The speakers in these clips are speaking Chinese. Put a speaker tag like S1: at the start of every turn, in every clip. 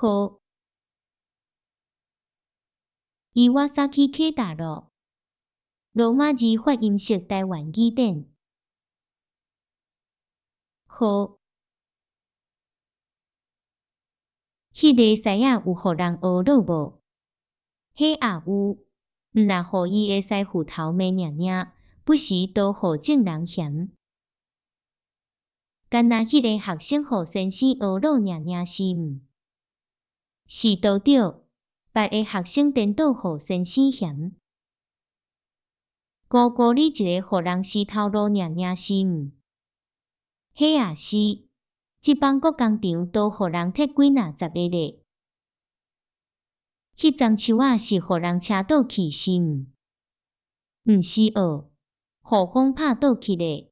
S1: 好。伊瓦萨基凯达罗，罗马字发音式台湾字典。好。迄个师仔有互人学落无？迄也有，毋若互伊会使斧头骂领领，不时都互众人嫌。干那迄个学生互先生学落领领是毋？是拄着，别个学生颠倒互先生嫌。高高你一个互人石头路领领是毋？迄也是，即帮国工厂都互人摕几若十个咧。迄丛树仔是互人车倒去是毋？毋是哦，互风拍倒去咧。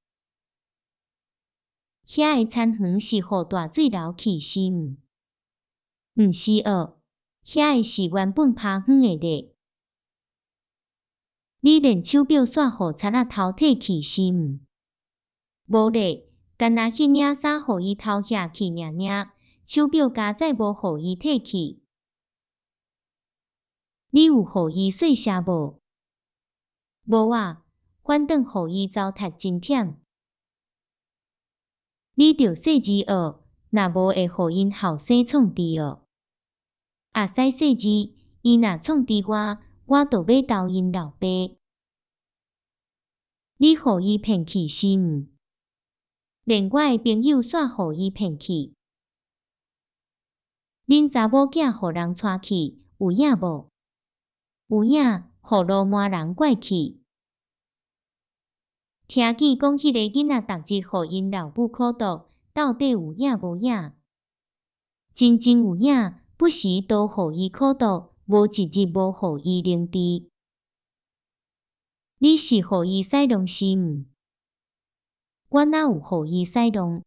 S1: 遐个田园是互大水流去是毋？毋是哦，遐个是原本拍远个咧。你练手表线互贼仔偷摕去是毋？无咧，干那迄领衫互伊偷遐去尔尔，手表加载无互伊摕去。你有互伊细写无？无啊，反正互伊糟蹋真忝。你着细字学，若无会互因后生创治哦。也使细字，伊若创治我着要斗因老爸。你互伊骗去是毋？连我的朋友煞互伊骗去。恁查某囝互人带去，有影无？有影，互罗马人拐去。听见讲迄个囡仔逐日互因老母苦毒，到底有影无影？真正有影，不时都互伊苦毒，无一日无互伊能治。你是互伊使弄是毋？我哪有互伊使弄？